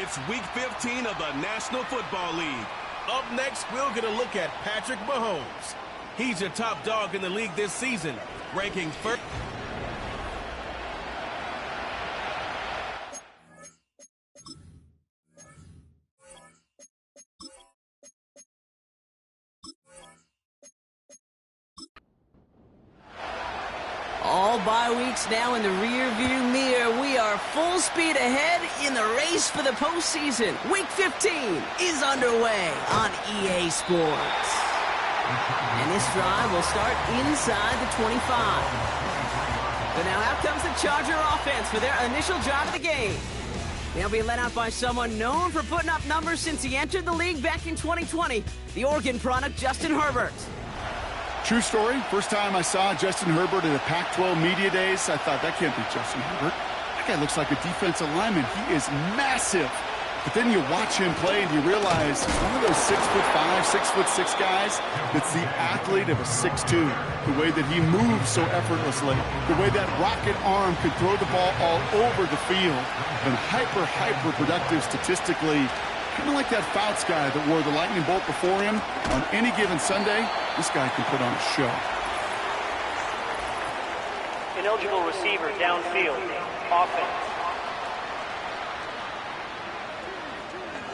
It's Week 15 of the National Football League. Up next, we'll get a look at Patrick Mahomes. He's your top dog in the league this season, ranking first. All bye weeks now in the rear-view mirror. We are full speed ahead in the race for the postseason. Week 15 is underway on EA Sports. And this drive will start inside the 25. But now out comes the Charger offense for their initial drive of the game. They'll be led out by someone known for putting up numbers since he entered the league back in 2020, the Oregon product, Justin Herbert. True story. First time I saw Justin Herbert at a Pac-12 media days, I thought, that can't be Justin Herbert. That guy looks like a defensive lineman. He is massive. But then you watch him play and you realize he's one of those 6'5", 6'6" guys that's the athlete of a 6'2". The way that he moves so effortlessly. The way that rocket arm could throw the ball all over the field. And hyper productive statistically. Kind of like that Fouts guy that wore the lightning bolt before him. On any given Sunday, this guy can put on a show. Ineligible receiver downfield. Offense.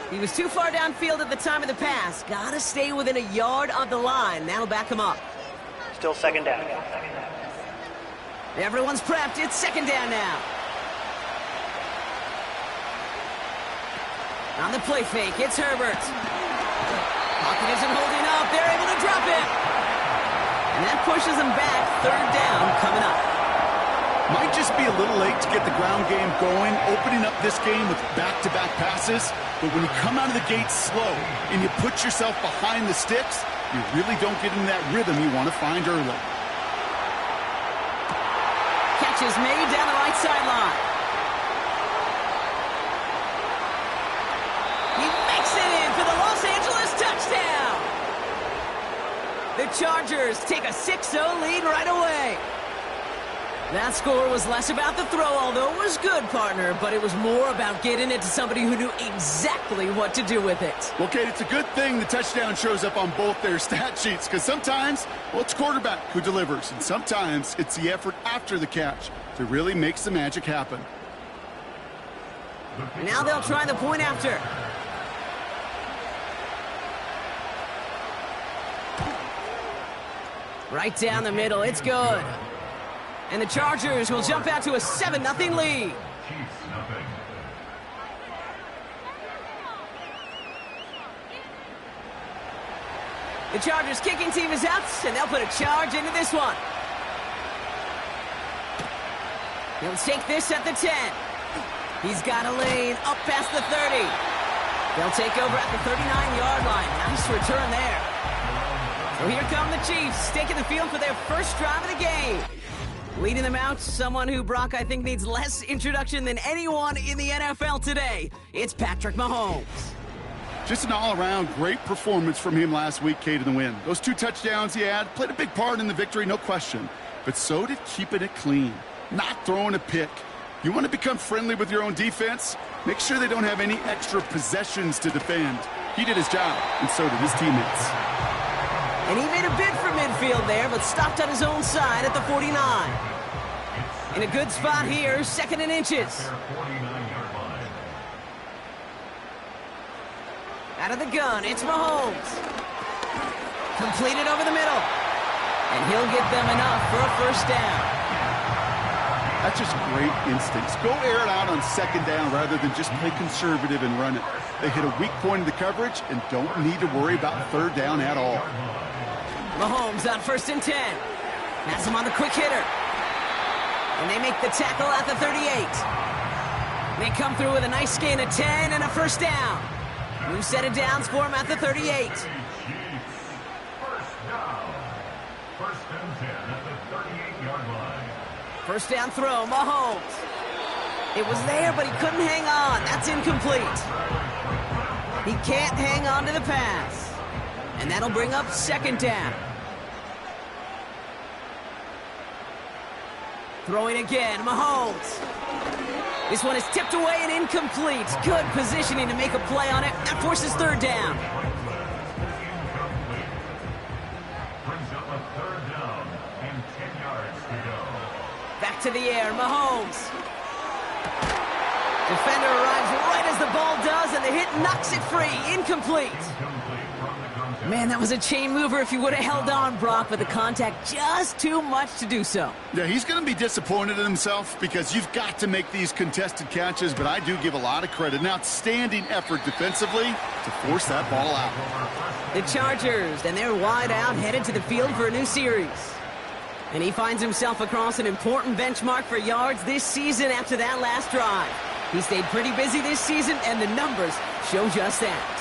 He was too far downfield at the time of the pass. Gotta stay within a yard of the line. That'll back him up. Still second down. Everyone's prepped. It's second down now. On the play fake, it's Herbert. Pocket isn't holding up. They're able to drop it. And that pushes them back. Third down coming up. Might just be a little late to get the ground game going, opening up this game with back-to-back passes. But when you come out of the gate slow and you put yourself behind the sticks, you really don't get in that rhythm you want to find early. Catch is made down the right sideline. The Chargers take a 6-0 lead right away. That score was less about the throw, although it was good, partner, but it was more about getting it to somebody who knew exactly what to do with it. Well, Kate, it's a good thing the touchdown shows up on both their stat sheets, because sometimes, well, it's quarterback who delivers, and sometimes it's the effort after the catch that really makes the magic happen. Now they'll try the point after. Right down the middle, it's good. And the Chargers will jump out to a 7-0 lead. The Chargers kicking team is out, and they'll put a charge into this one. He'll take this at the 10. He's got a lane up past the 30. They'll take over at the 39-yard line. Nice return there. So here come the Chiefs, taking the field for their first drive of the game. Leading them out, someone who, Brock, I think needs less introduction than anyone in the NFL today. It's Patrick Mahomes. Just an all-around great performance from him last week, Kate, in the win. Those 2 touchdowns he had played a big part in the victory, no question. But so did keeping it clean, not throwing a pick. You want to become friendly with your own defense? Make sure they don't have any extra possessions to defend. He did his job, and so did his teammates. And he made a bid for midfield there, but stopped on his own side at the 49. In a good spot here, 2nd and inches. Out of the gun, it's Mahomes. Completed over the middle. And he'll get them enough for a first down. That's just great instincts. Go air it out on 2nd down rather than just play conservative and run it. They hit a weak point in the coverage and don't need to worry about 3rd down at all. Mahomes on 1st and 10. Has him on the quick hitter. And they make the tackle at the 38. They come through with a nice gain of 10 and a first down. New set of downs for him at the 38. First and 10 at the 38-yard line. First down throw, Mahomes. It was there, but he couldn't hang on. That's incomplete. He can't hang on to the pass. And that'll bring up 2nd down. Throwing again, Mahomes. This one is tipped away and incomplete. Good positioning to make a play on it. That forces third down. Incomplete. Brings up a third down and 10 yards to go. Back to the air, Mahomes. Defender arrives right as the ball does, and the hit knocks it free. Incomplete. Man, that was a chain mover if you would have held on, Brock, but the contact just too much to do so. Yeah, he's going to be disappointed in himself because you've got to make these contested catches, but I do give a lot of credit. An outstanding effort defensively to force that ball out. The Chargers, and they're wide out, headed to the field for a new series. And he finds himself across an important benchmark for yards this season after that last drive. He stayed pretty busy this season, and the numbers show just that.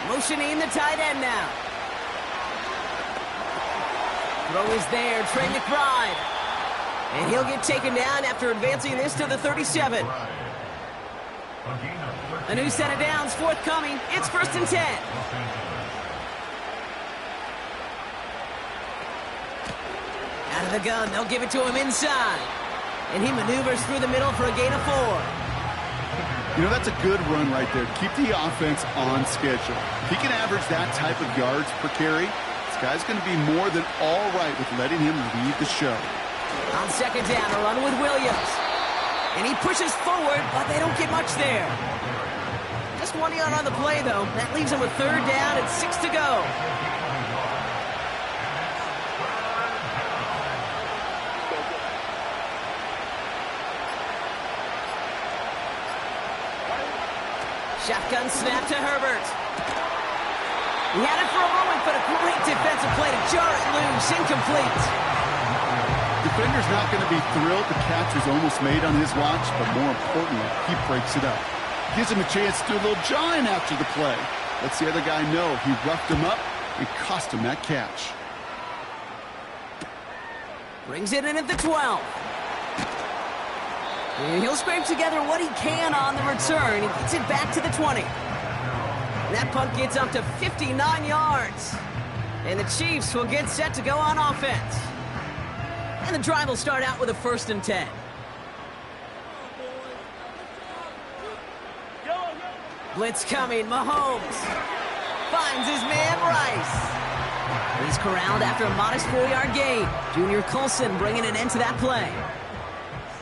Motioning the tight end now. Throw is there, Trey McBride. And he'll get taken down after advancing this to the 37. A new set of downs forthcoming. It's 1st and 10. Out of the gun, they'll give it to him inside. And he maneuvers through the middle for a gain of 4. You know, that's a good run right there. Keep the offense on schedule. If he can average that type of yards per carry, this guy's going to be more than all right with letting him lead the show. On 2nd down, a run with Williams. And he pushes forward, but they don't get much there. Just 1 yard on the play, though. That leaves him with 3rd down and 6 to go. Shotgun snap to Herbert. He had it for a moment, but a great defensive play to jar it loose. Incomplete. Defender's not going to be thrilled the catch was almost made on his watch, but more importantly, he breaks it up. Gives him a chance to do a little jawing after the play. Lets the other guy know he roughed him up and cost him that catch. Brings it in at the 12. And he'll scrape together what he can on the return. He gets it back to the 20. That punt gets up to 59 yards. And the Chiefs will get set to go on offense. And the drive will start out with a 1st and 10. Blitz coming, Mahomes finds his man Rice. He's corralled after a modest 4-yard gain. Junior Colson bringing an end to that play.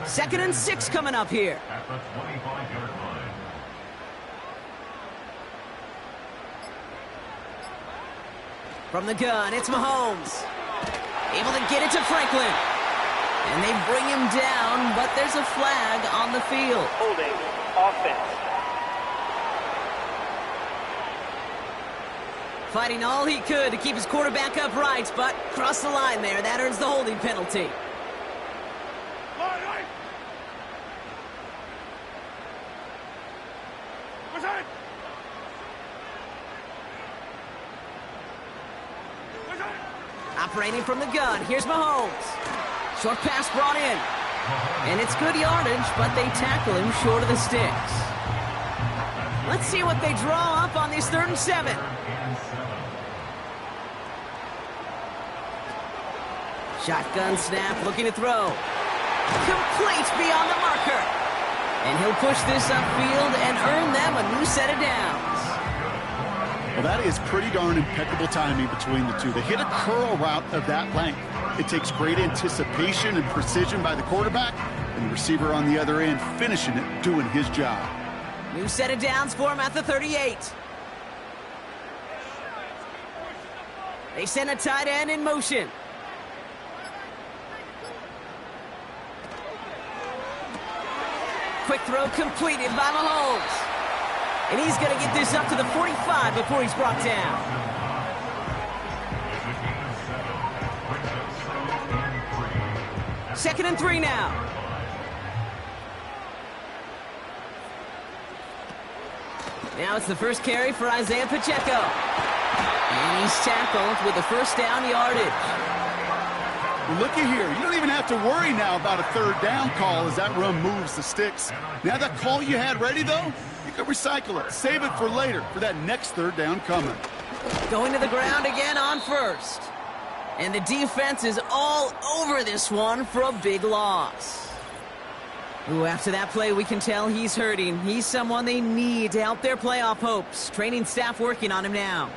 2nd and 6 coming up here. At the 25-yard line. From the gun, it's Mahomes. Able to get it to Franklin. And they bring him down, but there's a flag on the field. Holding offense. Fighting all he could to keep his quarterback upright, but crossed the line there. That earns the holding penalty. Operating from the gun, here's Mahomes. Short pass brought in. And it's good yardage, but they tackle him short of the sticks. Let's see what they draw up on this 3rd and 7. Shotgun snap, looking to throw. Complete beyond the marker. And he'll push this upfield and earn them a new set of downs. Well, that is pretty darn impeccable timing between the two. They hit a curl route of that length. It takes great anticipation and precision by the quarterback, and the receiver on the other end finishing it, doing his job. New set of downs for him at the 38. They send a tight end in motion. Quick throw completed by Mahomes. And he's going to get this up to the 45 before he's brought down. Second and 3 now. Now it's the first carry for Isaiah Pacheco. And he's tackled with the 1st down yardage. Well, looky here. You don't even have to worry now about a 3rd down call as that run moves the sticks. Now that call you had ready, though, you can recycle it. Save it for later for that next 3rd down coming. Going to the ground again on 1st. And the defense is all over this one for a big loss. Ooh, after that play, we can tell he's hurting. He's someone they need to help their playoff hopes. Training staff working on him now.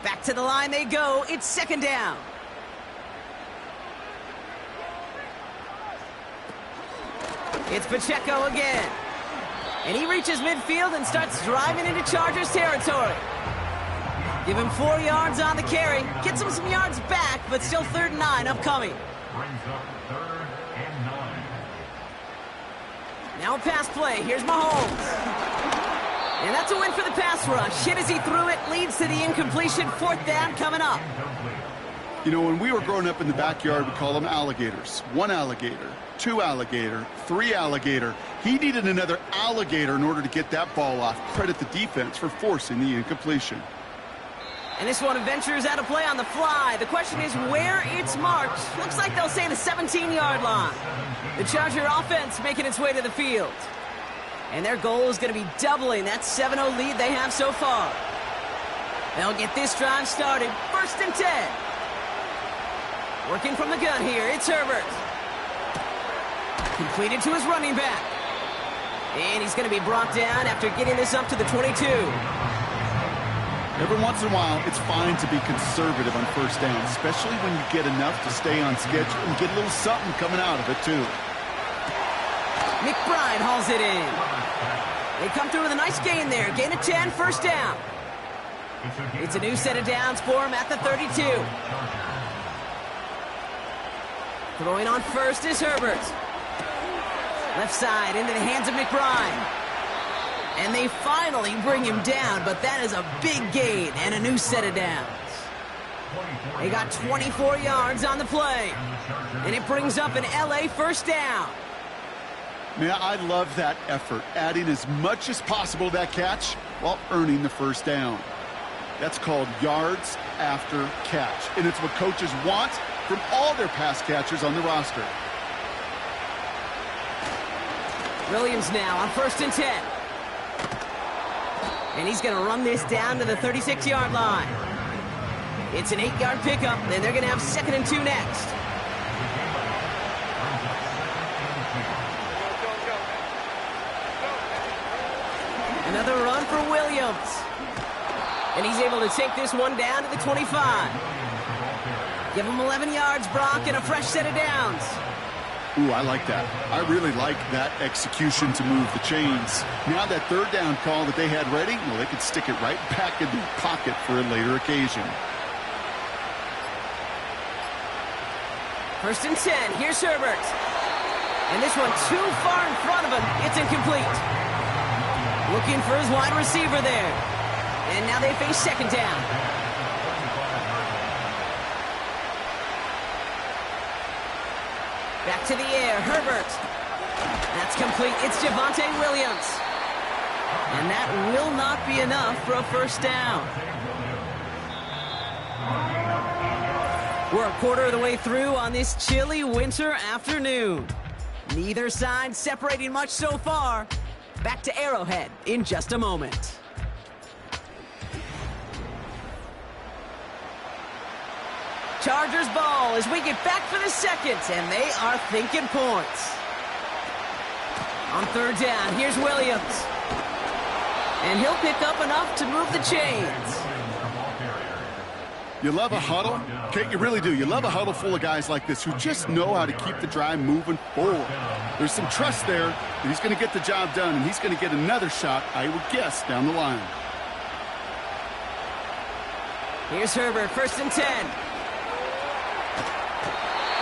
Back to the line they go. It's second down. It's Pacheco again. And he reaches midfield and starts driving into Chargers territory. Give him 4 yards on the carry. Gets him some yards back, but still 3rd and 9 upcoming. Brings up 3rd and 9. Now a pass play. Here's Mahomes. And that's a win for the pass rush. Hit as he threw it. Leads to the incompletion. 4th down coming up. You know, when we were growing up in the backyard, we call them alligators. 1 alligator, 2 alligator, 3 alligator. He needed another alligator in order to get that ball off. Credit the defense for forcing the incompletion. And this one ventures out of play on the fly. The question is where it's marked. Looks like they'll say the 17-yard line. The Charger offense making its way to the field. And their goal is going to be doubling that 7-0 lead they have so far. They'll get this drive started. 1st and 10. Working from the gun here, it's Herbert. Completed to his running back. And he's going to be brought down after getting this up to the 22. Every once in a while, it's fine to be conservative on 1st down, especially when you get enough to stay on schedule and get a little something coming out of it, too. McBride hauls it in. They come through with a nice gain there. Gain of 10, 1st down. It's a new set of downs for him at the 32. Throwing on 1st is Herbert. Left side into the hands of McBride. And they finally bring him down, but that is a big gain and a new set of downs. They got 24 yards on the play. And it brings up an LA 1st down. Man, I love that effort, adding as much as possible to that catch while earning the 1st down. That's called yards after catch. And it's what coaches want from all their pass catchers on the roster. Williams now on 1st and 10. And he's going to run this down to the 36-yard line. It's an 8-yard pickup, and they're going to have 2nd and 2 next. Another run for Williams. And he's able to take this one down to the 25. Give him 11 yards, Brock, and a fresh set of downs. Ooh, I like that. I really like that execution to move the chains. Now that 3rd down call that they had ready, well, they could stick it right back in their pocket for a later occasion. 1st and 10. Here's Herbert. And this one too far in front of him. It's incomplete. Looking for his wide receiver there. And now they face 2nd down. Back to the air, Herbert. That's complete. It's Javonte Williams. And that will not be enough for a 1st down. We're a quarter of the way through on this chilly winter afternoon. Neither side separating much so far. Back to Arrowhead in just a moment. Chargers ball as we get back for the 2nd, and they are thinking points. On 3rd down, here's Williams. And he'll pick up enough to move the chains. You love a huddle? Okay, you really do. You love a huddle full of guys like this who just know how to keep the drive moving forward. There's some trust there that he's going to get the job done, and he's going to get another shot, I would guess, down the line. Here's Herbert, 1st and 10.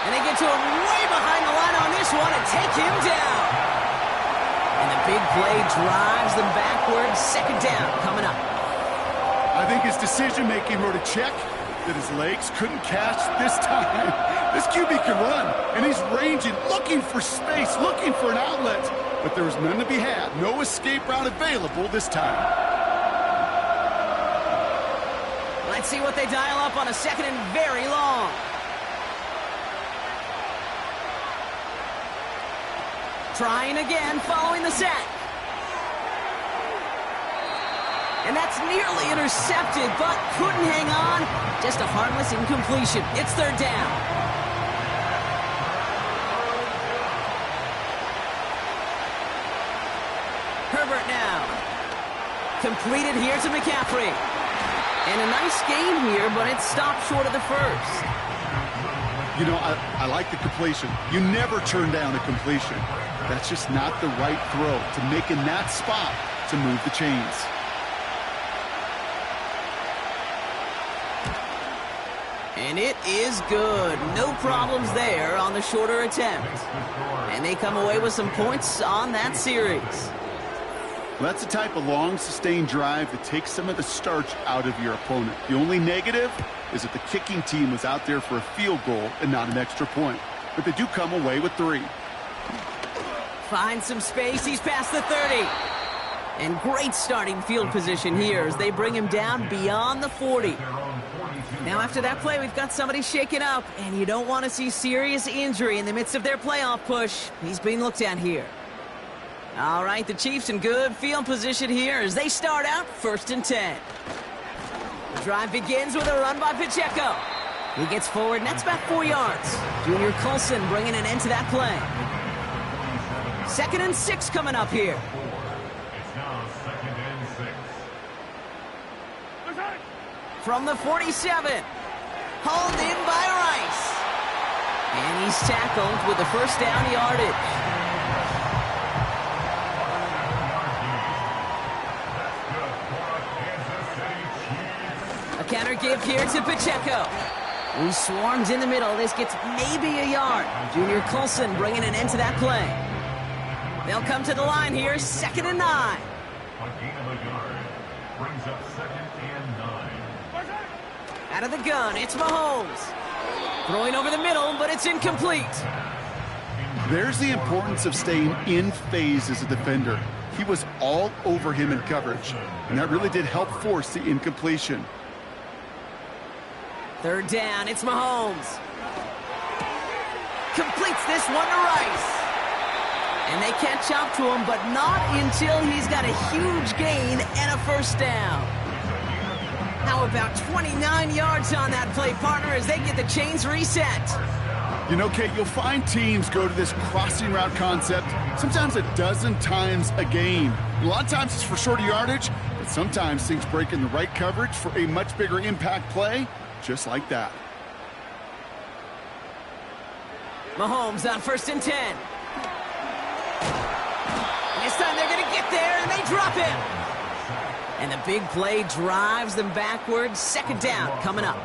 And they get to him way behind the line on this one and take him down. And the big play drives them backwards. 2nd down coming up. I think his decision-making wrote a check that his legs couldn't catch this time. This QB can run, and he's ranging, looking for space, looking for an outlet. But there was none to be had. No escape route available this time. Let's see what they dial up on a 2nd and very long. Trying again following the sack. And that's nearly intercepted, but couldn't hang on. Just a harmless incompletion. It's 3rd down. Completed here to McCaffrey. And a nice game here, but it stopped short of the first. You know, I like the completion. You never turn down a completion. That's just not the right throw to make in that spot to move the chains. And it is good. No problems there on the shorter attempt. And they come away with some points on that series. Well, that's the type of long, sustained drive that takes some of the starch out of your opponent. The only negative is that the kicking team was out there for a field goal and not an extra point. But they do come away with 3. Finds some space. He's past the 30. And great starting field position here as they bring him down beyond the 40. Now after that play, we've got somebody shaken up, and you don't want to see serious injury in the midst of their playoff push. He's being looked at here. All right, the Chiefs in good field position here as they start out 1st and 10. The drive begins with a run by Pacheco. He gets forward, and that's about 4 yards. Junior Colson bringing an end to that play. 2nd and 6 coming up here. It's now 2nd and 6. From the 47. Hauled in by Rice. And he's tackled with the first down yardage. A counter give here to Pacheco, who swarms in the middle. This gets maybe a yard. Junior Colson bringing an end to that play. They'll come to the line here, 2nd and 9. A gain of a yard brings up 2nd and 9. Out of the gun, it's Mahomes. Throwing over the middle, but it's incomplete. There's the importance of staying in phase as a defender. He was all over him in coverage, and that really did help force the incompletion. 3rd down, it's Mahomes. Completes this one to Rice. And they catch up to him, but not until he's got a huge gain and a first down. How about 29 yards on that play, partner, as they get the chains reset? You know, Kate, you'll find teams go to this crossing route concept sometimes a dozen times a game. A lot of times it's for shorter yardage, but sometimes things break in the right coverage for a much bigger impact play, just like that. Mahomes on 1st and 10. And this time they're going to get there, and they drop him. And the big play drives them backwards. 2nd down coming up.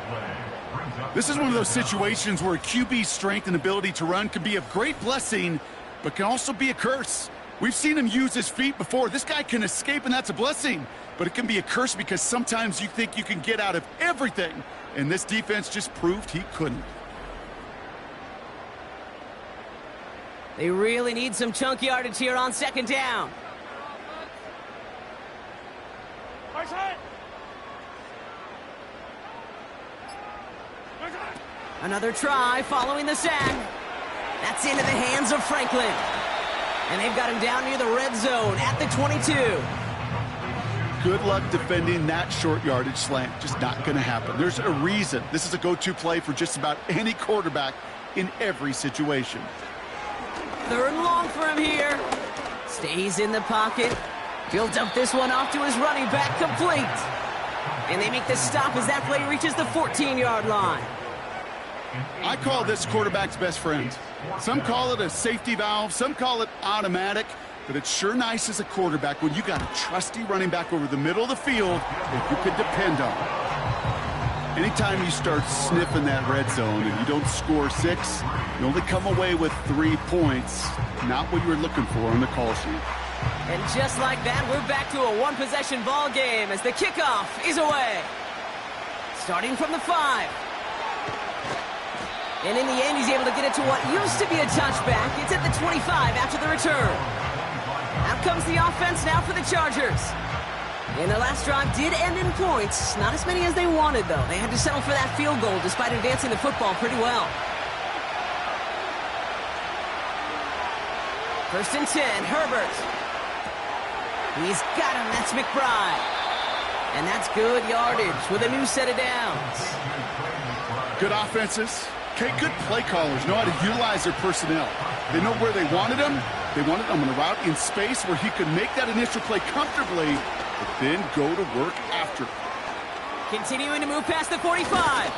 This is one of those situations where QB's strength and ability to run can be a great blessing, but can also be a curse. We've seen him use his feet before. This guy can escape, and that's a blessing. But it can be a curse because sometimes you think you can get out of everything, and this defense just proved he couldn't. They really need some chunk yardage here on 2nd down. Another try following the sack. That's into the hands of Franklin. And they've got him down near the red zone at the 22. Good luck defending that short yardage slant. Just not going to happen. There's a reason. This is a go-to play for just about any quarterback in every situation. 3rd and long for him here. Stays in the pocket. He'll dump this one off to his running back, complete. And they make the stop as that play reaches the 14-yard line. I call this quarterback's best friend. Some call it a safety valve, some call it automatic, but it's sure nice as a quarterback when you got a trusty running back over the middle of the field that you can depend on. Anytime you start sniffing that red zone and you don't score 6, you only come away with 3 points, not what you were looking for on the call sheet. And just like that, we're back to a one-possession ball game as the kickoff is away. Starting from the 5. And in the end, he's able to get it to what used to be a touchback. It's at the 25 after the return. Out comes the offense now for the Chargers. And their last drive did end in points. Not as many as they wanted, though. They had to settle for that field goal despite advancing the football pretty well. 1st and 10, Herbert. He's got him. That's McBride. And that's good yardage with a new set of downs. Good offenses. Okay, good play callers know how to utilize their personnel. They know where they wanted him. They wanted him on a route in space where he could make that initial play comfortably. But then go to work after. Continuing to move past the 45.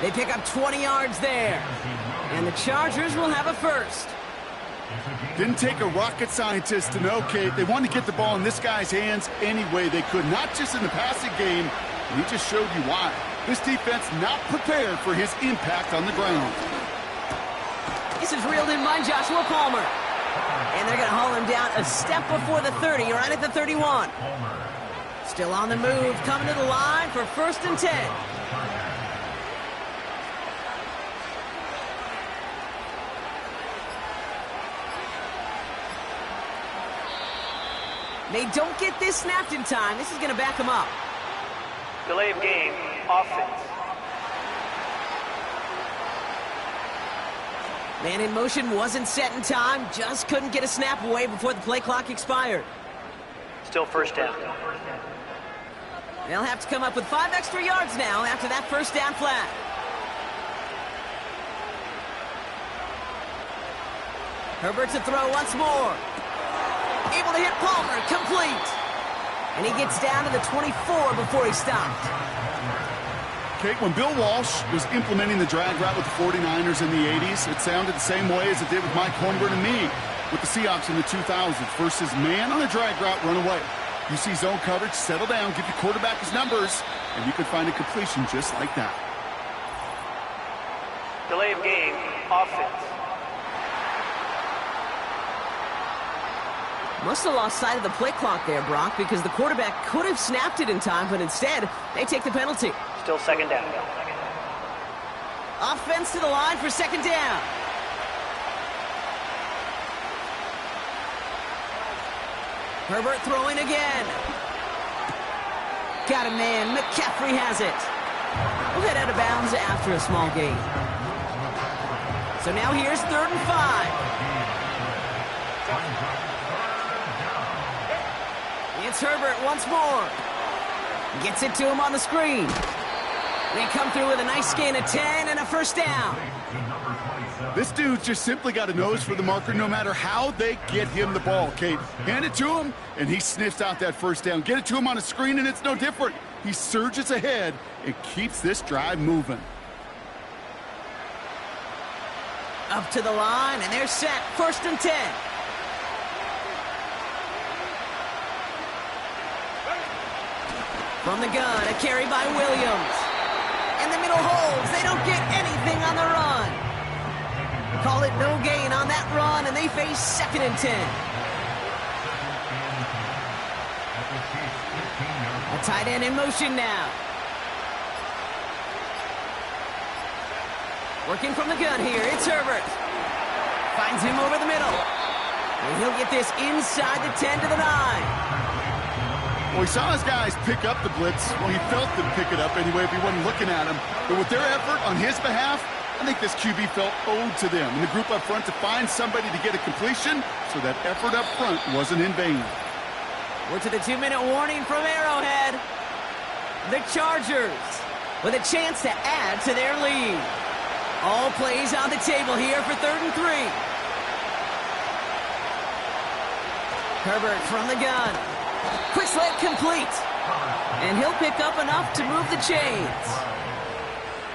They pick up 20 yards there. And the Chargers will have a first. Didn't take a rocket scientist to know, Kate. They wanted to get the ball in this guy's hands any way they could, not just in the passing game. And he just showed you why. This defense not prepared for his impact on the ground. This is reeled in by Joshua Palmer. And they're going to haul him down a step before the 30, right at the 31. Still on the move, coming to the line for 1st and 10. They don't get this snapped in time. This is going to back them up. Delay of game, offense. Man in motion wasn't set in time. Just couldn't get a snap away before the play clock expired. Still first down. They'll have to come up with 5 extra yards now after that first down flag. Herbert to throw once more. Able to hit Palmer, complete. And he gets down to the 24 before he stopped. Kate, when Bill Walsh was implementing the drag route with the 49ers in the 80s, it sounded the same way as it did with Mike Holmgren and me with the Seahawks in the 2000s. Versus man on a drag route, run away. You see zone coverage, settle down, give your quarterback his numbers, and you could find a completion just like that. Delay of game, offense. Must have lost sight of the play clock there, Brock, because the quarterback could have snapped it in time, but instead, they take the penalty. Still second down. Offense to the line for 2nd down. Herbert throwing again. Got a man. McCaffrey has it. We'll head out of bounds after a small gain. So now here's 3rd and 5. It's Herbert once more. Gets it to him on the screen. They come through with a nice gain of 10 and a first down. This dude just simply got a nose for the marker no matter how they get him the ball, Kate. Hand it to him, and he sniffs out that first down. Get it to him on a screen, and it's no different. He surges ahead and keeps this drive moving. Up to the line, and they're set. 1st and 10. From the gun, a carry by Williams. And the middle holds. They don't get anything on the run. Call it no gain on that run, and they face 2nd and 10. A tight end in motion now. Working from the gun here, it's Herbert. Finds him over the middle. And he'll get this inside the 10 to the 9. Well, he saw his guys pick up the blitz. Well, he felt them pick it up anyway if he wasn't looking at him. But with their effort on his behalf, I think this QB felt owed to them and the group up front to find somebody to get a completion, so that effort up front wasn't in vain. We're to the 2-minute warning from Arrowhead. The Chargers with a chance to add to their lead. All plays on the table here for 3rd and 3. Herbert from the gun. Quick slant complete. And he'll pick up enough to move the chains.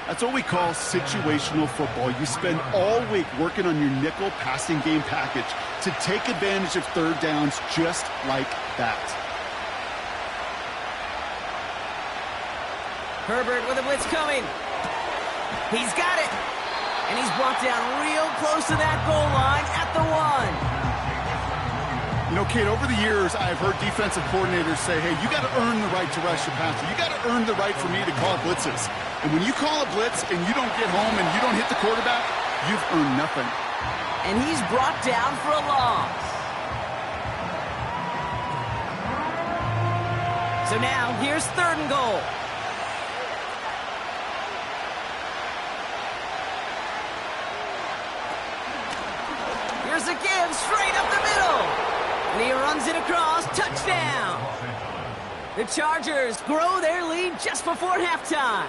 That's what we call situational football. You spend all week working on your nickel passing game package to take advantage of 3rd downs just like that. Herbert with a blitz coming. He's got it. And he's brought down real close to that goal line at the 1. You know, Kate, over the years, I've heard defensive coordinators say, hey, you got to earn the right to rush your passer. You got to earn the right for me to call blitzes. And when you call a blitz and you don't get home and you don't hit the quarterback, you've earned nothing. And he's brought down for a loss. So now, here's 3rd and goal. Here's a give straight up the middle. And he runs it across. Touchdown. The Chargers grow their lead just before halftime.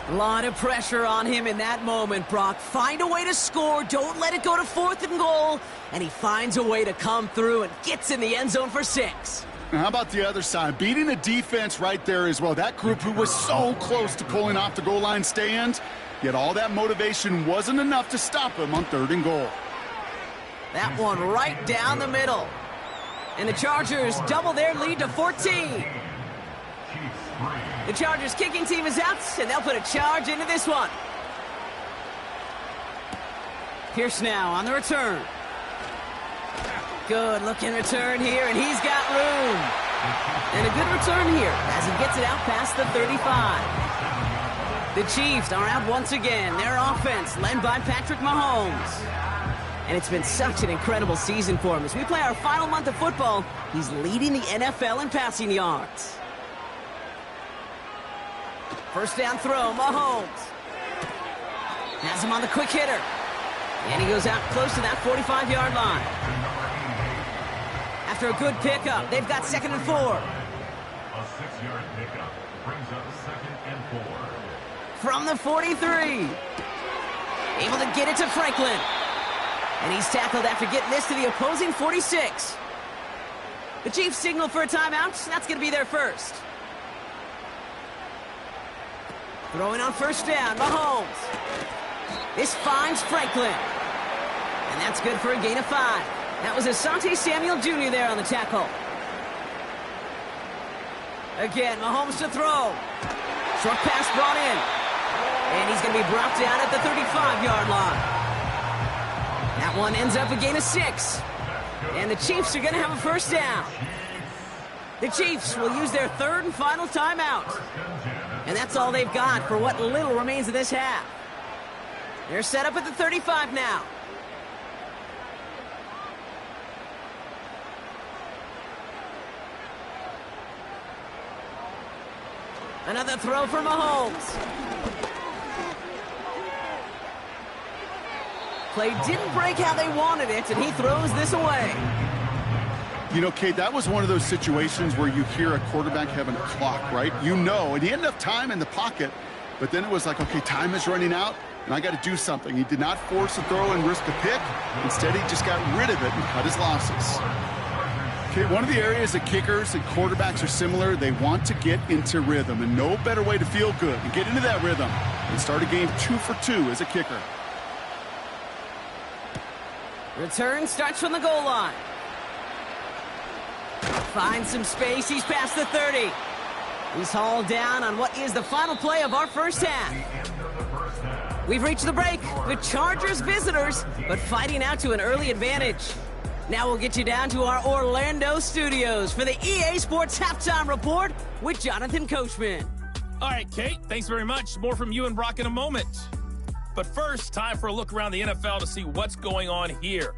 A lot of pressure on him in that moment, Brock. Find a way to score. Don't let it go to 4th and goal. And he finds a way to come through and gets in the end zone for 6. And how about the other side? Beating a defense right there as well. That group who was so close to pulling off the goal line stand, yet all that motivation wasn't enough to stop him on 3rd and goal. That one right down the middle. And the Chargers double their lead to 14. The Chargers kicking team is out, and they'll put a charge into this one. Pierce now on the return. Good looking return here, and he's got room. And a good return here as he gets it out past the 35. The Chiefs are out once again. Their offense led by Patrick Mahomes. And it's been such an incredible season for him. As we play our final month of football, he's leading the NFL in passing yards. First down throw, Mahomes. Has him on the quick hitter. And he goes out close to that 45-yard line. After a good pickup, they've got 2nd and 4. A 6-yard pickup brings up 2nd and 4. From the 43. Able to get it to Franklin. And he's tackled after getting this to the opposing 46. The Chiefs signal for a timeout. That's going to be their first. Throwing on first down, Mahomes. This finds Franklin. And that's good for a gain of 5. That was Asante Samuel Jr. there on the tackle. Again, Mahomes to throw. Short pass brought in. And he's going to be brought down at the 35-yard line. That one ends up a gain of 6. And the Chiefs are going to have a first down. The Chiefs will use their 3rd and final timeout. And that's all they've got for what little remains of this half. They're set up at the 35 now. Another throw for Mahomes. Play didn't break how they wanted it, and he throws this away. You know, Kate, that was one of those situations where you hear a quarterback having a clock, right? You know, and he had enough time in the pocket, but then it was like, okay, time is running out, and I got to do something. He did not force a throw and risk a pick. Instead, he just got rid of it and cut his losses. Okay, one of the areas that kickers and quarterbacks are similar, they want to get into rhythm, and no better way to feel good and get into that rhythm than start a game 2 for 2 as a kicker. Return starts from the goal line. Finds some space. He's past the 30. He's hauled down on what is the final play of our first half. We've reached the break. The Chargers visitors, but fighting out to an early advantage. Now we'll get you down to our Orlando studios for the EA Sports Halftime Report with Jonathan Coachman. All right, Kate, thanks very much. More from you and Brock in a moment. But first, time for a look around the NFL to see what's going on here.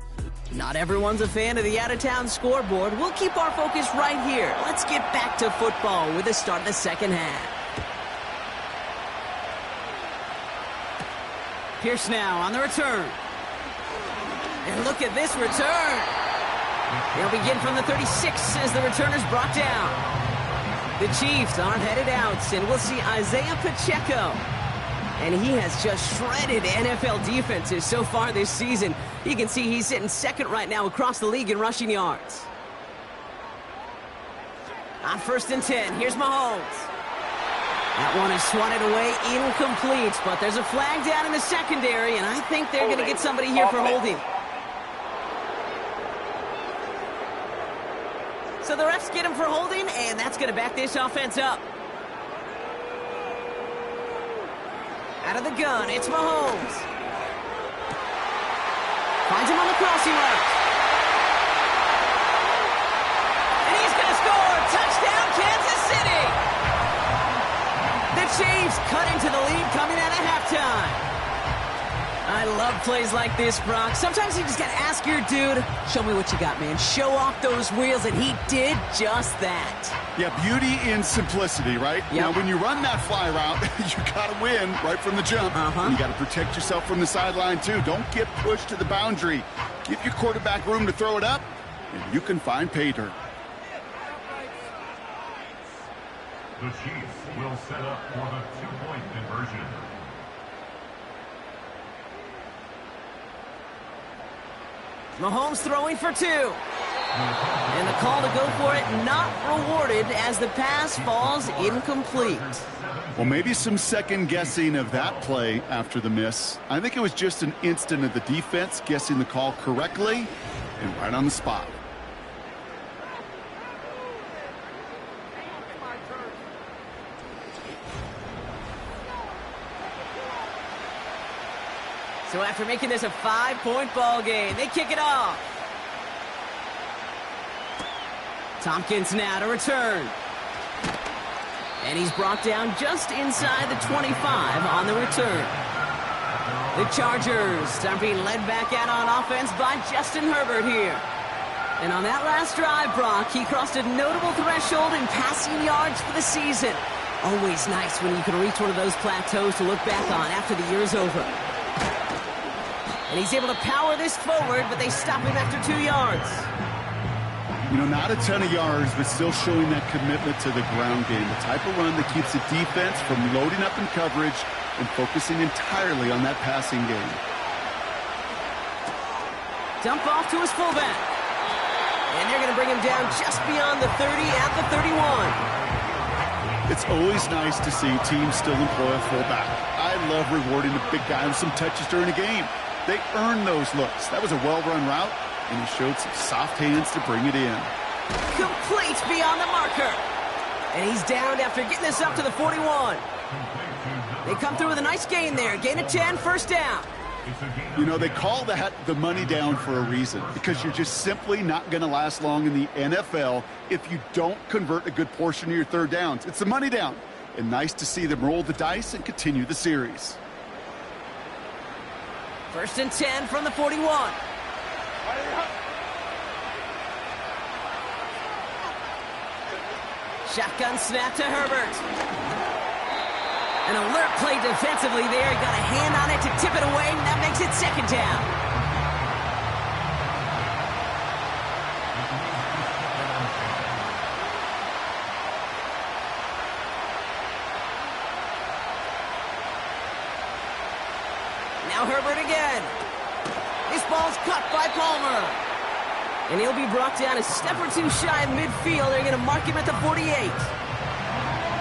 Not everyone's a fan of the out-of-town scoreboard. We'll keep our focus right here. Let's get back to football with the start of the second half. Pierce now on the return. And look at this return. They'll begin from the 36 as the returner's brought down. The Chiefs are headed out, and we'll see Isaiah Pacheco. And he has just shredded NFL defenses so far this season. You can see he's sitting 2nd right now across the league in rushing yards. On 1st and 10, here's Mahomes. That one is swatted away, incomplete, but there's a flag down in the secondary, and I think they're going to get somebody here for holding. So the refs get him for holding, and that's going to back this offense up. Out of the gun, it's Mahomes. Finds him on the crossing route. And he's going to score! Touchdown, Kansas City! The Chiefs cut into the lead coming out of halftime. I love plays like this, Brock. Sometimes you just got to ask your dude, show me what you got, man. Show off those wheels, and he did just that. Yeah, beauty in simplicity, right? Yep. Now, when you run that fly route, you got to win right from the jump. You got to protect yourself from the sideline, too. Don't get pushed to the boundary. Give your quarterback room to throw it up, and you can find pay dirt. The Chiefs will set up for the two-point conversion. Mahomes throwing for 2. And the call to go for it not rewarded as the pass falls incomplete. Well, maybe some second guessing of that play after the miss. I think it was just an instant of the defense guessing the call correctly and right on the spot. So after making this a 5-point ball game, they kick it off. Tompkins now to return. And he's brought down just inside the 25 on the return. The Chargers are being led back out on offense by Justin Herbert here. And on that last drive, Brock, he crossed a notable threshold in passing yards for the season. Always nice when you can reach one of those plateaus to look back on after the year's over. And he's able to power this forward, but they stop him after 2 yards. You know, not a ton of yards, but still showing that commitment to the ground game. The type of run that keeps the defense from loading up in coverage and focusing entirely on that passing game. Dump off to his fullback. And they're going to bring him down just beyond the 30 at the 31. It's always nice to see teams still employ a fullback. I love rewarding a big guy with some touches during a game. They earn those looks. That was a well-run route, and he showed some soft hands to bring it in. Complete beyond the marker. And he's downed after getting this up to the 41. They come through with a nice gain there. Gain of 10, first down. You know, they call that the money down for a reason, because you're just simply not going to last long in the NFL if you don't convert a good portion of your third downs. It's the money down. And nice to see them roll the dice and continue the series. First and 10 from the 41. Shotgun snap to Herbert. An alert play defensively there. Got a hand on it to tip it away, and that makes it second down. Now Herbert again. This ball's caught by Palmer. And he'll be brought down a step or two shy of midfield. They're going to mark him at the 48.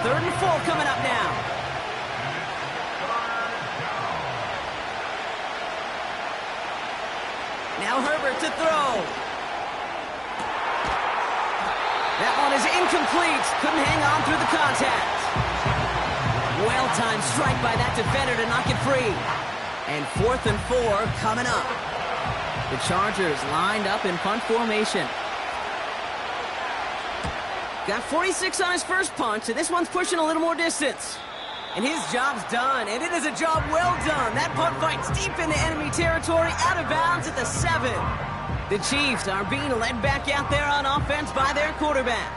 3rd and 4 coming up now. Now Herbert to throw. That one is incomplete. Couldn't hang on through the contact. Well-timed strike by that defender to knock it free. And 4th and 4 coming up. The Chargers lined up in punt formation. Got 46 on his first punch, and this one's pushing a little more distance. And his job's done, and it is a job well done. That punt fights deep into enemy territory, out of bounds at the 7. The Chiefs are being led back out there on offense by their quarterback.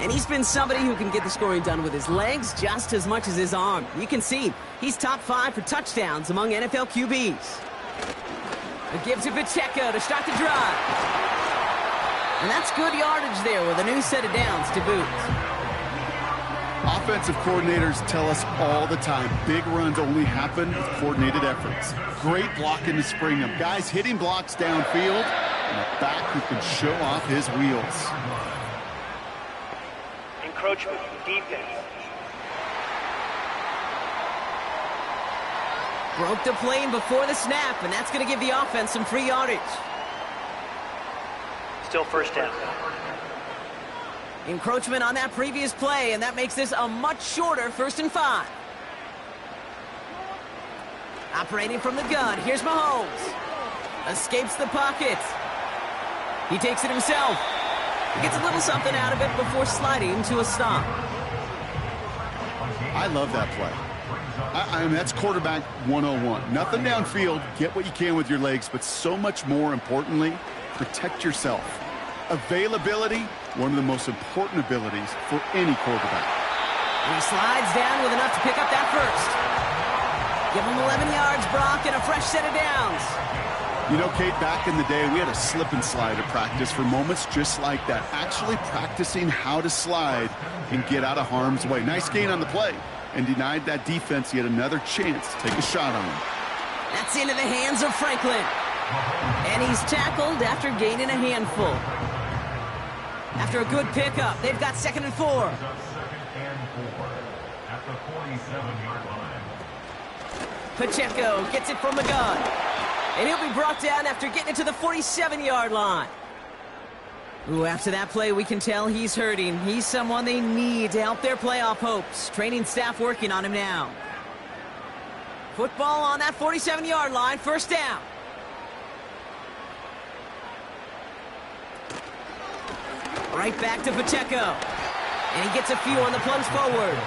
And he's been somebody who can get the scoring done with his legs just as much as his arm. You can see he's top 5 for touchdowns among NFL QBs. It gives to Pacheco to start the drive. And that's good yardage there with a new set of downs to boot. Offensive coordinators tell us all the time, big runs only happen with coordinated efforts. Great blocking to spring them. Guys hitting blocks downfield, and a back who can show off his wheels. Encroachment, defense. Broke the plane before the snap, and that's going to give the offense some free yardage. Still first down. Encroachment on that previous play, and that makes this a much shorter 1st and 5. Operating from the gun, here's Mahomes. Escapes the pocket. He takes it himself. He gets a little something out of it before sliding to a stop. I love that play. I mean, that's quarterback 101. Nothing downfield, get what you can with your legs, but so much more importantly, protect yourself. Availability, one of the most important abilities for any quarterback. And he slides down with enough to pick up that first. Give him 11 yards, Brock, and a fresh set of downs. You know, Kate, back in the day, we had a slip and slide at practice for moments just like that. Actually practicing how to slide and get out of harm's way. Nice gain on the play, and denied that defense yet another chance to take a shot on him. That's into the hands of Franklin. And he's tackled after gaining a handful. After a good pickup, they've got 2nd and 4. Brings up 2nd and 4 at the 47-yard line. Pacheco gets it from the gun. And he'll be brought down after getting it to the 47-yard line. Ooh, after that play, we can tell he's hurting. He's someone they need to help their playoff hopes. Training staff working on him now. Football on that 47-yard line, 1st down. Right back to Pacheco. And he gets a few on the plunge forward.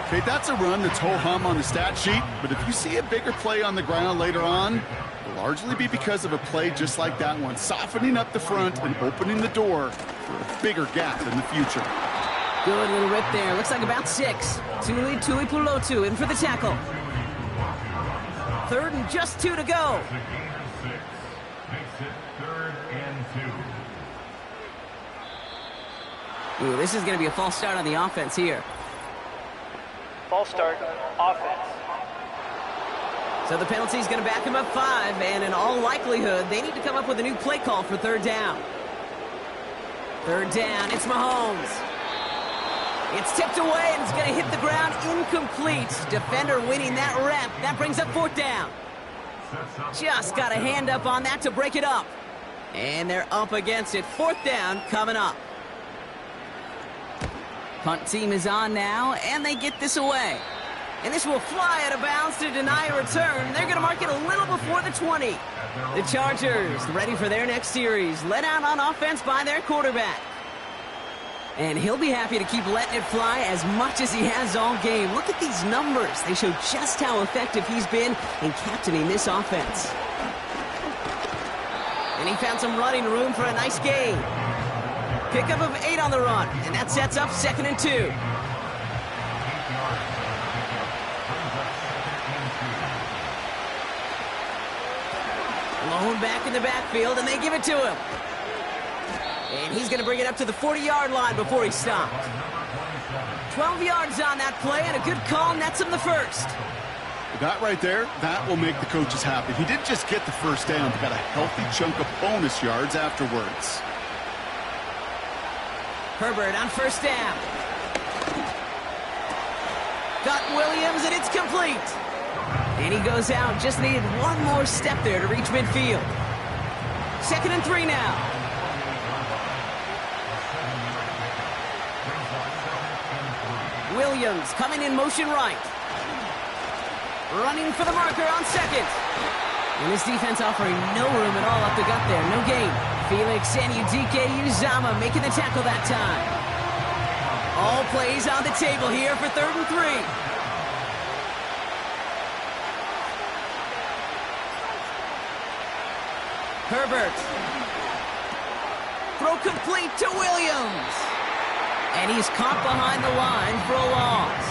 Okay, that's a run that's ho-hum on the stat sheet, but if you see a bigger play on the ground later on, it'll largely be because of a play just like that one, softening up the front and opening the door for a bigger gap in the future. Good little rip there. Looks like about 6. Tuli Pulotu in for the tackle. 3rd and just 2 to go. It's a gain of 6. Makes it 3rd and 2. Ooh, this is going to be a false start on the offense here. False start, offense. So the penalty is going to back him up 5, and in all likelihood, they need to come up with a new play call for 3rd down. 3rd down, it's Mahomes. It's tipped away, and it's going to hit the ground incomplete. Defender winning that rep. That brings up 4th down. Just got a hand up on that to break it up. And they're up against it. 4th down coming up. Punt team is on now, and they get this away. And this will fly out of bounds to deny a return. They're going to mark it a little before the 20. The Chargers ready for their next series. Let out on offense by their quarterback. And he'll be happy to keep letting it fly as much as he has all game. Look at these numbers. They show just how effective he's been in captaining this offense. And he found some running room for a nice gain. Pickup of 8 on the run, and that sets up 2nd and 2. Lone back in the backfield, and they give it to him. And he's going to bring it up to the 40-yard line before he stopped. 12 yards on that play, and a good call nets him the 1st. That right there, that will make the coaches happy. He didn't just get the 1st down, but got a healthy chunk of bonus yards afterwards. Herbert on 1st down. Got Williams, and it's complete. And he goes out. Just needed one more step there to reach midfield. 2nd and 3 now. Williams coming in motion right. Running for the marker on 2nd. And this defense offering no room at all up the gut there. No gain. Felix and Udike Uzama making the tackle that time. All plays on the table here for 3rd and 3. Herbert. Throw complete to Williams. And he's caught behind the line for a loss.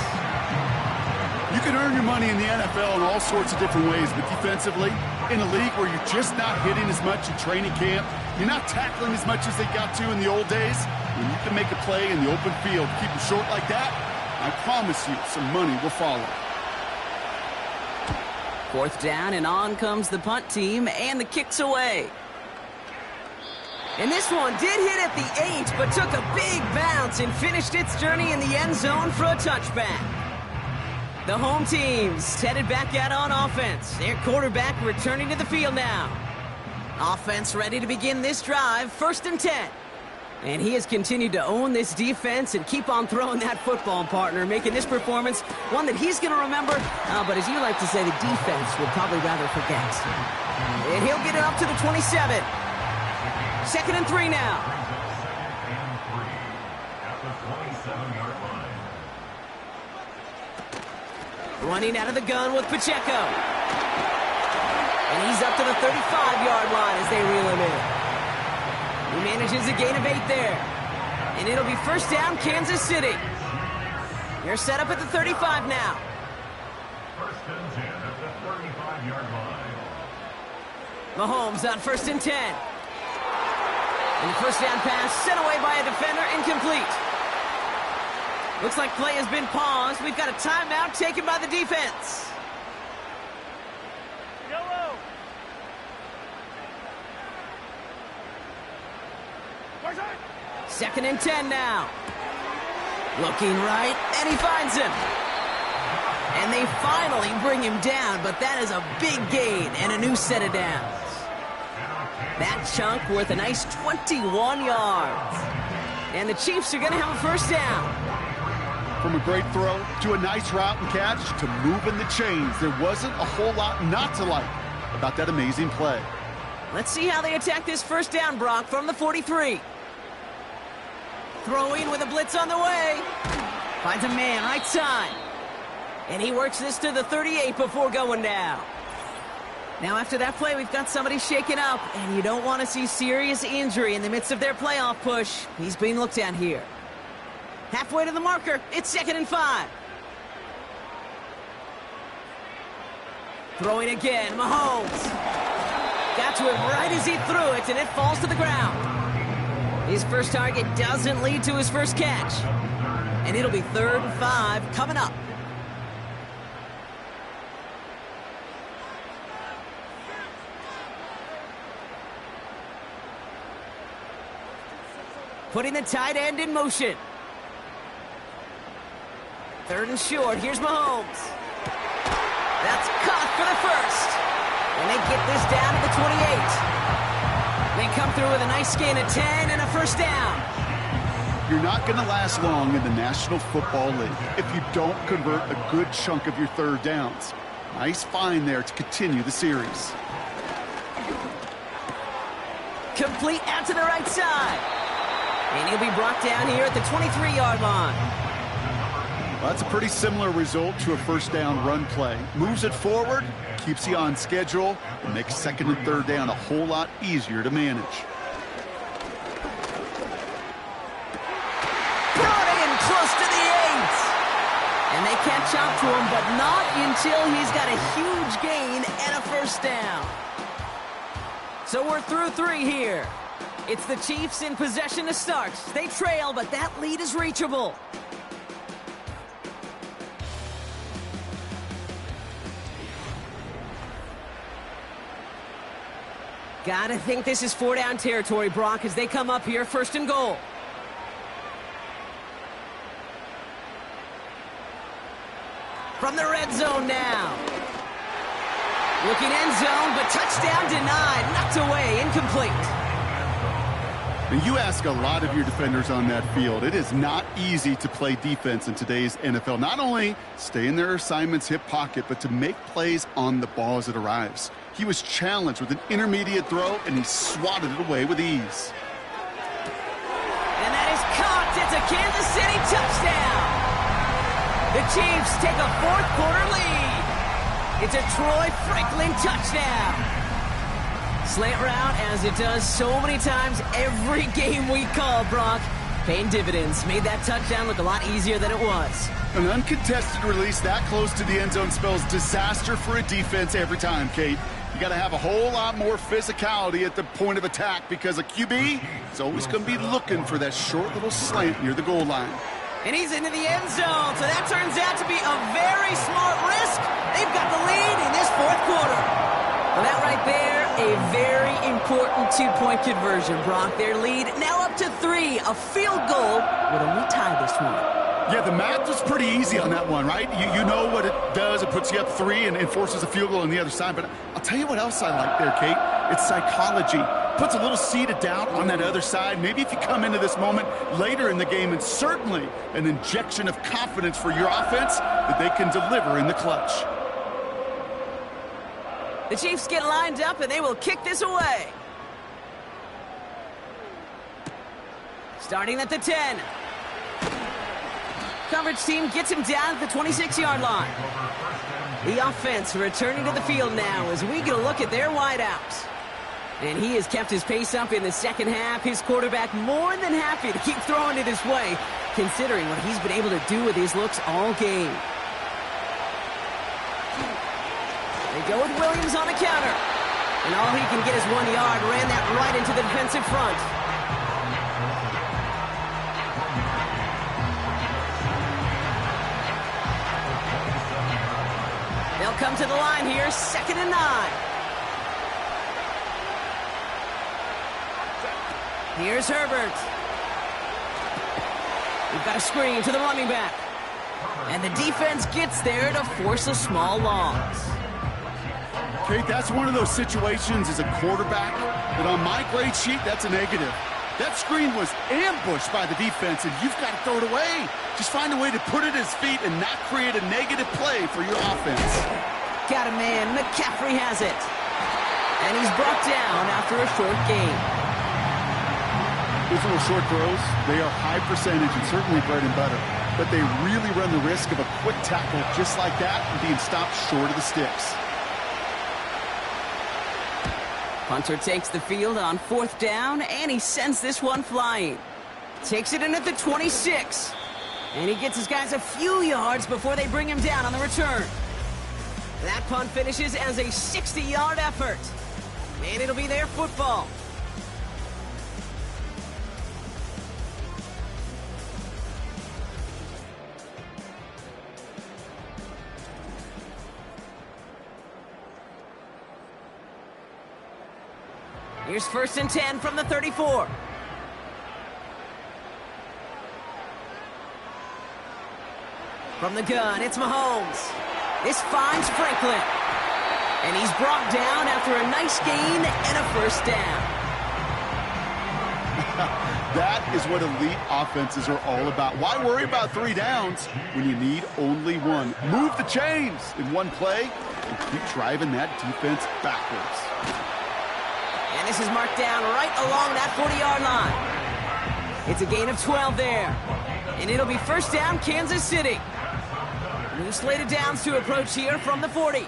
You can earn your money in the NFL in all sorts of different ways, but defensively, in a league where you're just not hitting as much in training camp, you're not tackling as much as they got to in the old days, when you can make a play in the open field, keep them short like that, I promise you some money will follow. 4th down, and on comes the punt team, and the kick's away. And this one did hit at the 8, but took a big bounce and finished its journey in the end zone for a touchback. The home team's headed back out on offense. Their quarterback returning to the field now. Offense ready to begin this drive, 1st and 10. And he has continued to own this defense and keep on throwing that football, partner, making this performance one that he's going to remember. But as you like to say, the defense would probably rather forget. And he'll get it up to the 27. 2nd and 3 now. Running out of the gun with Pacheco. And he's up to the 35-yard line as they reel him in. He manages a gain of 8 there. And it'll be 1st down, Kansas City. They're set up at the 35 now. 1st and 10 at the 35-yard line. Mahomes on 1st and 10. And the 1st down pass sent away by a defender, incomplete. Looks like play has been paused. We've got a timeout taken by the defense. Yellow. 2nd and 10 now. Looking right, and he finds him. And they finally bring him down, but that is a big gain and a new set of downs. That chunk worth a nice 21 yards. And the Chiefs are going to have a first down. From a great throw to a nice route and catch to moving the chains, there wasn't a whole lot not to like about that amazing play. Let's see how they attack this first down, Brock, from the 43. Throwing with a blitz on the way. Finds a man right side. And he works this to the 38 before going down. Now, after that play, we've got somebody shaken up, and you don't want to see serious injury in the midst of their playoff push. He's being looked at here. Halfway to the marker, it's 2nd and 5. Throwing again, Mahomes. Got to him right as he threw it, and it falls to the ground. His first target doesn't lead to his first catch. And it'll be 3rd and 5 coming up. Putting the tight end in motion. 3rd and short. Here's Mahomes. That's caught for the first. And they get this down to the 28. They come through with a nice gain of 10 and a first down. You're not going to last long in the National Football League if you don't convert a good chunk of your 3rd downs. Nice find there to continue the series. Complete out to the right side. And he'll be brought down here at the 23-yard line. Well, that's a pretty similar result to a first down run play. Moves it forward, keeps you on schedule, and makes 2nd and 3rd down a whole lot easier to manage. Brought in close to the 8. And they catch up to him, but not until he's got a huge gain and a first down. So we're through 3 here. It's the Chiefs in possession to start. They trail, but that lead is reachable. Gotta think this is 4-down territory, Brock, as they come up here, 1st and goal. From the red zone now. Looking end zone, but touchdown denied. Knocked away, incomplete. And you ask a lot of your defenders on that field. It is not easy to play defense in today's NFL. Not only stay in their assignment's hip pocket, but to make plays on the ball as it arrives. He was challenged with an intermediate throw, and he swatted it away with ease. And that is caught. It's a Kansas City touchdown. The Chiefs take a 4th quarter lead. It's a Troy Franklin touchdown. Slant route, as it does so many times every game we call, Brock. Paying dividends. Made that touchdown look a lot easier than it was. An uncontested release that close to the end zone spells disaster for a defense every time, Kate. You got to have a whole lot more physicality at the point of attack because a QB is always going to be looking for that short little slant near the goal line. And he's into the end zone, so that turns out to be a very smart risk. They've got the lead in this 4th quarter. Well, that right there, a very important 2-point conversion, Brock. Their lead now up to 3. A field goal would only tie this one. Yeah, the math was pretty easy on that one, right? You know what it does. It puts you up 3 and forces a field goal on the other side. But I'll tell you what else I like there, Kate. It's psychology. Puts a little seed of doubt on that other side. Maybe if you come into this moment later in the game, and certainly an injection of confidence for your offense that they can deliver in the clutch. The Chiefs get lined up, and they will kick this away. Starting at the 10. Coverage team gets him down at the 26-yard line. The offense returning to the field now as we get a look at their wideouts. And he has kept his pace up in the second half. His quarterback more than happy to keep throwing it his way, considering what he's been able to do with his looks all game. They go with Williams on the counter. And all he can get is 1 yard. Ran that right into the defensive front. They'll come to the line here, 2nd and 9. Here's Herbert. We've got a screen to the running back. And the defense gets there to force a small loss. Kate, that's one of those situations as a quarterback that on my grade sheet, that's a negative. That screen was ambushed by the defense, and you've got to throw it away. Just find a way to put it at his feet and not create a negative play for your offense. Got a man. McCaffrey has it. And he's brought down after a short gain. Those little short throws, they are high percentage and certainly bread and butter. But they really run the risk of a quick tackle just like that and being stopped short of the sticks. Punter takes the field on 4th down, and he sends this one flying. Takes it in at the 26. And he gets his guys a few yards before they bring him down on the return. That punt finishes as a 60-yard effort. And it'll be their football. Here's 1st and 10 from the 34. From the gun, it's Mahomes. This finds Franklin. And he's brought down after a nice gain and a 1st down. That is what elite offenses are all about. Why worry about 3 downs when you need only 1? Move the chains in one play and keep driving that defense backwards. And this is marked down right along that 40-yard line. It's a gain of 12 there. And it'll be 1st down, Kansas City. New slated downs to approach here from the 40. A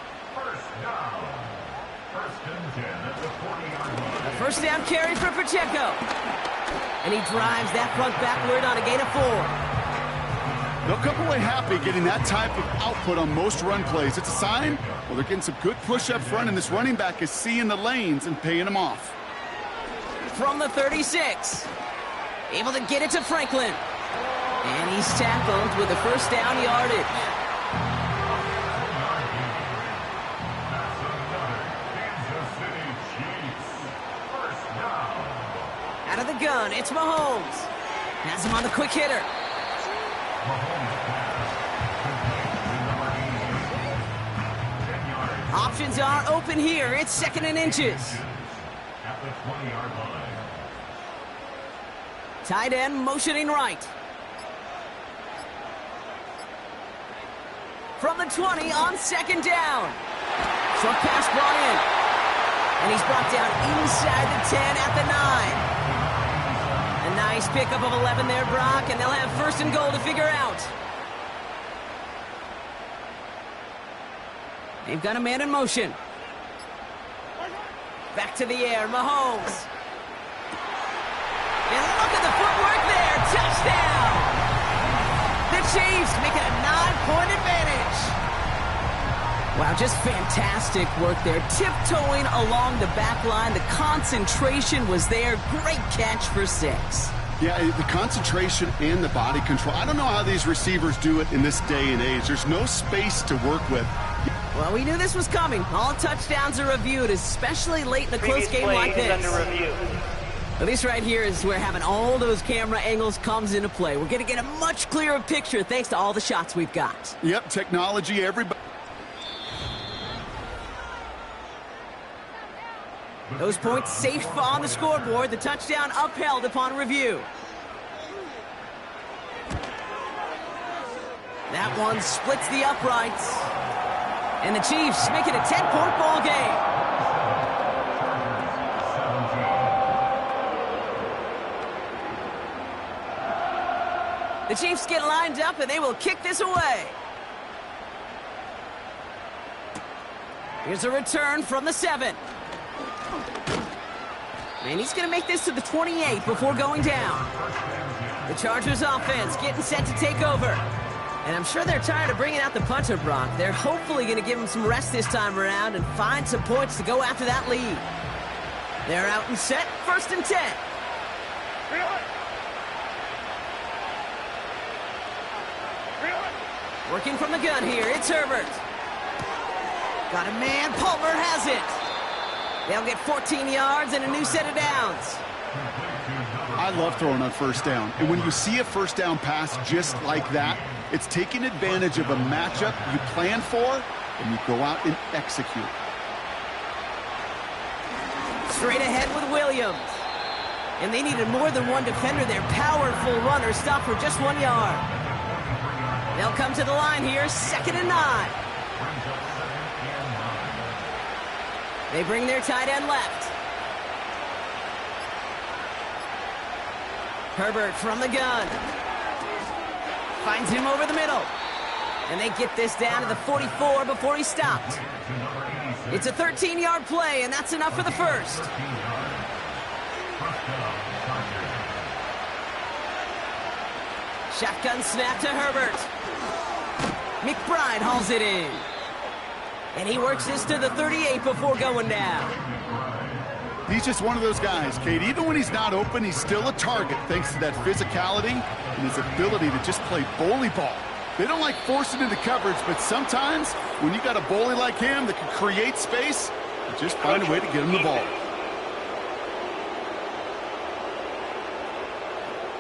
1st down carry for Pacheco. And he drives that front backward on a gain of 4. They'll come away happy getting that type of output on most run plays. It's a sign, well, they're getting some good push up front, and this running back is seeing the lanes and paying them off. From the 36. Able to get it to Franklin. And he's tackled with a 1st down yardage. Out of the gun, it's Mahomes. Has him on the quick hitter. Options are open here. It's 2nd and inches. At the 20-yard line. Tight end motioning right. From the 20 on 2nd down. Short pass brought in. And he's brought down inside the 10 at the 9. A nice pickup of 11 there, Brock, and they'll have 1st and goal to figure out. They've got a man in motion. Back to the air, Mahomes. And look at the footwork there, touchdown! The Chiefs make it a 9-point advantage. Wow, just fantastic work there. Tiptoeing along the back line. The concentration was there. Great catch for 6. Yeah, the concentration and the body control. I don't know how these receivers do it in this day and age. There's no space to work with. Well, we knew this was coming. All touchdowns are reviewed, especially late in a close game like this. Under review. Well, this right here is where having all those camera angles comes into play. We're going to get a much clearer picture thanks to all the shots we've got. Yep, technology, everybody. Those points safe on the scoreboard. The touchdown upheld upon review. That one splits the uprights. And the Chiefs make it a 10-point ball game. The Chiefs get lined up, and they will kick this away. Here's a return from the 7. And he's going to make this to the 28 before going down. The Chargers offense getting set to take over. And I'm sure they're tired of bringing out the punter, Brock. They're hopefully going to give him some rest this time around and find some points to go after that lead. They're out and set, 1st and 10. Working from the gun here, it's Herbert. Got a man, Palmer has it. They'll get 14 yards and a new set of downs. I love throwing on first down. And when you see a first down pass just like that, it's taking advantage of a matchup you plan for, and you go out and execute. Straight ahead with Williams. And they needed more than one defender. Their powerful runner stopped for just 1 yard. They'll come to the line here, 2nd and 9. They bring their tight end left. Herbert from the gun. Finds him over the middle. And they get this down to the 44 before he stopped. It's a 13-yard play, and that's enough for the first. Shotgun snap to Herbert. McBride hauls it in. And he works this to the 38 before going down. He's just one of those guys, Kate. Even when he's not open, he's still a target thanks to that physicality and his ability to just play bully ball. They don't like forcing into coverage, but sometimes when you got a bully like him that can create space, you just find a way to get him the ball.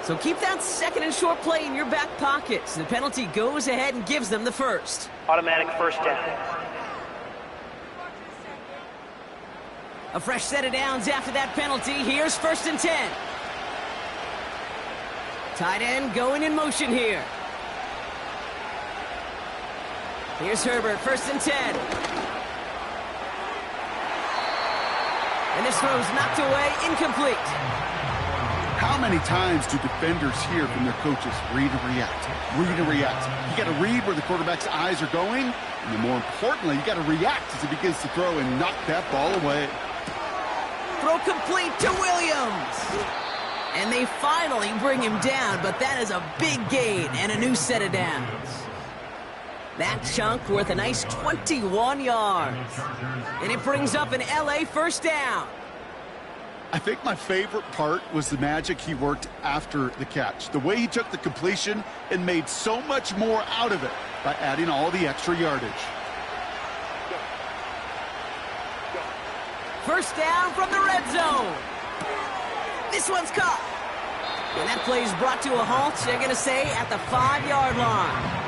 So keep that 2nd and short play in your back pockets. The penalty goes ahead and gives them the first. Automatic first down. A fresh set of downs after that penalty. Here's 1st and 10. Tight end going in motion here. Here's Herbert, 1st and 10. And this throw's knocked away, incomplete. How many times do defenders hear from their coaches, read and react, read and react? You got to read where the quarterback's eyes are going, and then more importantly, you got to react as he begins to throw and knock that ball away. Throw complete to Williams. And they finally bring him down, but that is a big gain and a new set of downs. That chunk worth a nice 21 yards. And it brings up an LA first down. I think my favorite part was the magic he worked after the catch. The way he took the completion and made so much more out of it by adding all the extra yardage. First down from the red zone. This one's caught. And that play is brought to a halt, they're going to say, at the 5-yard line.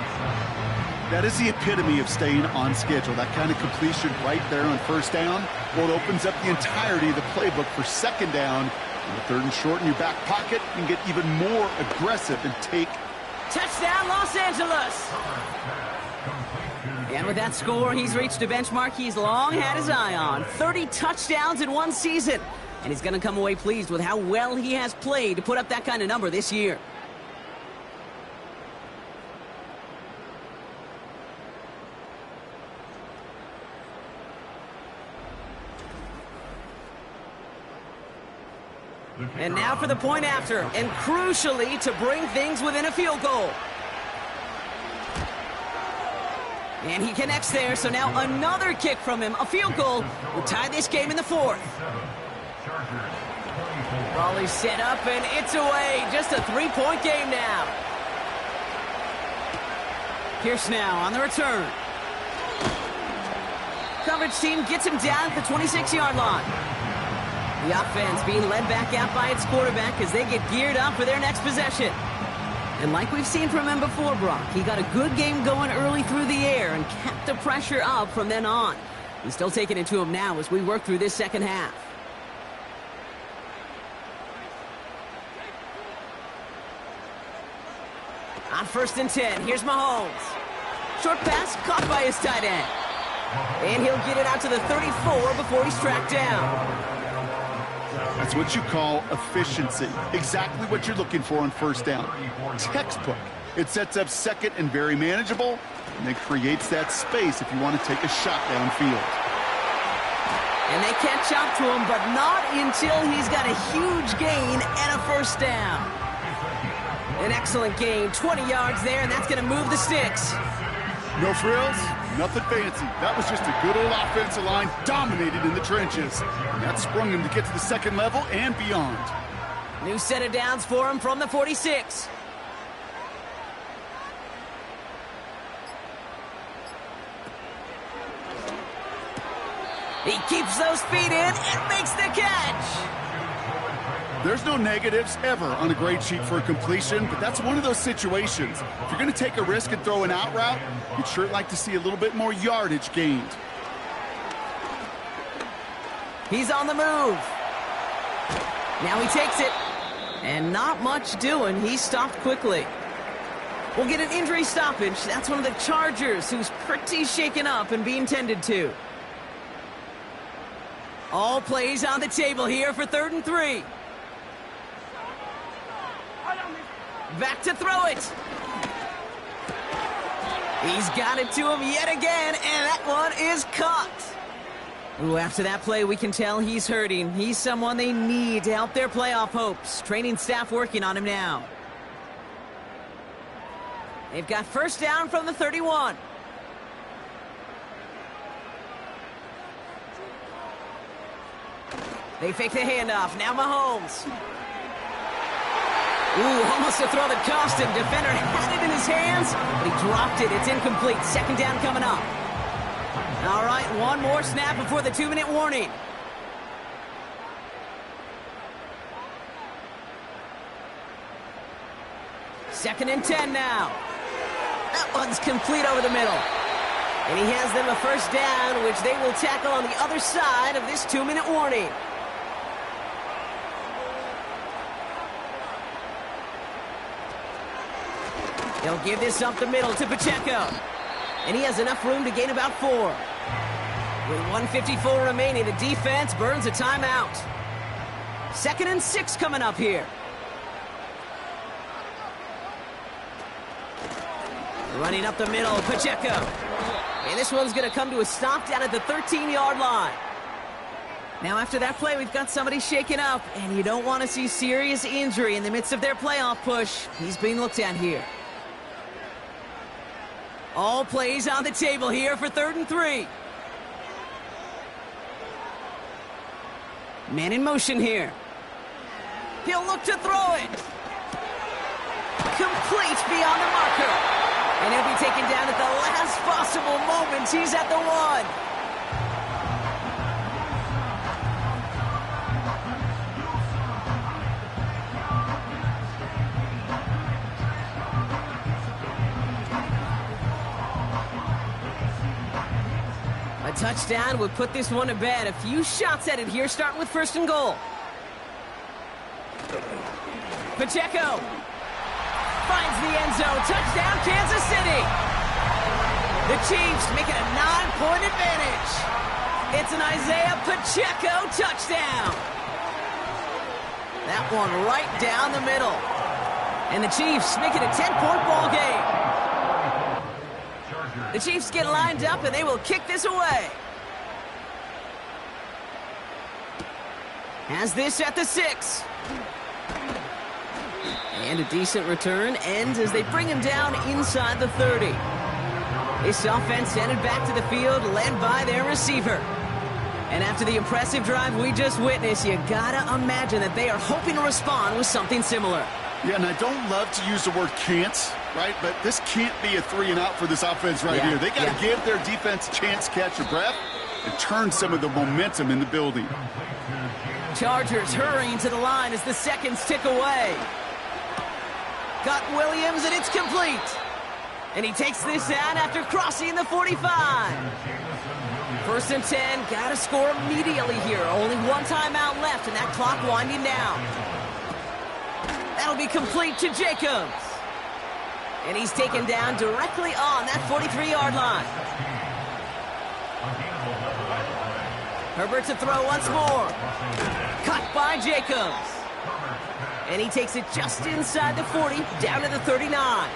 That is the epitome of staying on schedule. That kind of completion right there on first down. Well, it opens up the entirety of the playbook for 2nd down. On the 3rd and short in your back pocket, you can get even more aggressive and take. Touchdown, Los Angeles. And with that score, he's reached a benchmark he's long had his eye on. 30 touchdowns in one season. And he's going to come away pleased with how well he has played to put up that kind of number this year. And now for the point after, and crucially to bring things within a field goal. And he connects there, so now another kick from him. A field goal will tie this game in the 4th. Raleigh's set up, and it's away. Just a 3-point game now. Pierce now on the return. Coverage team gets him down at the 26-yard line. The offense being led back out by its quarterback as they get geared up for their next possession. And like we've seen from him before, Brock, he got a good game going early through the air and kept the pressure up from then on. He's still taking it to him now as we work through this second half. On 1st and 10, here's Mahomes. Short pass caught by his tight end. And he'll get it out to the 34 before he's tracked down. That's what you call efficiency. Exactly what you're looking for on first down. Textbook. It sets up 2nd and very manageable, and then creates that space if you want to take a shot downfield. And they catch up to him, but not until he's got a huge gain and a first down. An excellent gain, 20 yards there, and that's going to move the sticks. No frills, nothing fancy. That was just a good old offensive line dominated in the trenches. And that sprung him to get to the 2nd level and beyond. New set of downs for him from the 46. He keeps those feet in and makes the catch. There's no negatives ever on a grade sheet for a completion, but that's one of those situations. If you're going to take a risk and throw an out route, you'd sure like to see a little bit more yardage gained. He's on the move. Now he takes it. And not much doing. He stopped quickly. We'll get an injury stoppage. That's one of the Chargers who's pretty shaken up and being tended to. All plays on the table here for 3rd and 3. Back to throw it. He's got it to him yet again, and that one is caught. Ooh, after that play, we can tell he's hurting. He's someone they need to help their playoff hopes. Training staff working on him now. They've got first down from the 31. They fake the handoff. Now Mahomes. Ooh, almost a throw that cost him. Defender had it in his hands, but he dropped it. It's incomplete. Second down coming up. All right, one more snap before the 2-minute warning. Second and 10 now. That one's complete over the middle. And he has them a first down, which they will tackle on the other side of this 2-minute warning. They'll give this up the middle to Pacheco. And he has enough room to gain about 4. With 1:54 remaining, the defense burns a timeout. 2nd and 6 coming up here. Running up the middle, Pacheco. And this one's going to come to a stop down at the 13-yard line. Now, after that play, we've got somebody shaken up, and you don't want to see serious injury in the midst of their playoff push. He's being looked at here. All plays on the table here for 3rd and 3. Man in motion here. He'll look to throw it. Complete beyond the marker. And he'll be taken down at the last possible moment. He's at the 1. A touchdown would put this one to bed. A few shots at it here, starting with 1st and goal. Pacheco finds the end zone. Touchdown, Kansas City. The Chiefs make it a 9-point advantage. It's an Isaiah Pacheco touchdown. That one right down the middle. And the Chiefs make it a 10-point ball game. The Chiefs get lined up, and they will kick this away. Has this at the 6. And a decent return ends as they bring him down inside the 30. This offense headed back to the field, led by their receiver. And after the impressive drive we just witnessed, you gotta imagine that they are hoping to respond with something similar. Yeah, and I don't love to use the word can't, right? But this can't be a 3-and-out for this offense right here. They got to give their defense a chance to catch a breath and turn some of the momentum in the building. Chargers hurrying to the line as the seconds tick away. Got Williams, and it's complete. And he takes this out after crossing the 45. 1st and 10, got to score immediately here. Only one timeout left, and that clock winding down. That'll be complete to Jacobs. And he's taken down directly on that 43-yard line. Herbert to throw once more. Cut by Jacobs. And he takes it just inside the 40, down to the 39.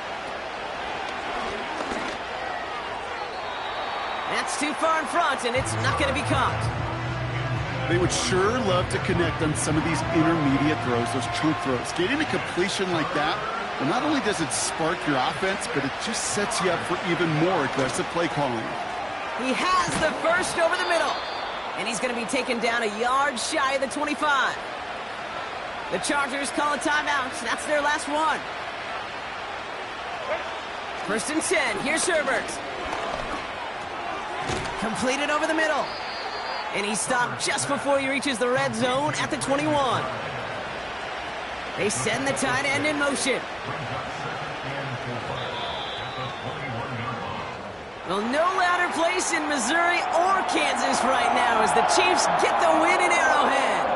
That's too far in front, and it's not going to be caught. They would sure love to connect on some of these intermediate throws, those chunk throws. Getting a completion like that, well, not only does it spark your offense, but it just sets you up for even more aggressive play calling. He has the first over the middle, and he's going to be taken down a yard shy of the 25. The Chargers call a timeout. That's their last one. 1st and 10. Here's Herbert. Completed over the middle. And he stopped just before he reaches the red zone at the 21. They send the tight end in motion. Well, no louder place in Missouri or Kansas right now as the Chiefs get the win in Arrowhead.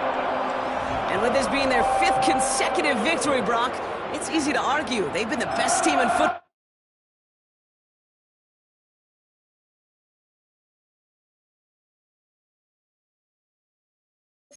And with this being their 5th consecutive victory, Brock, it's easy to argue they've been the best team in football.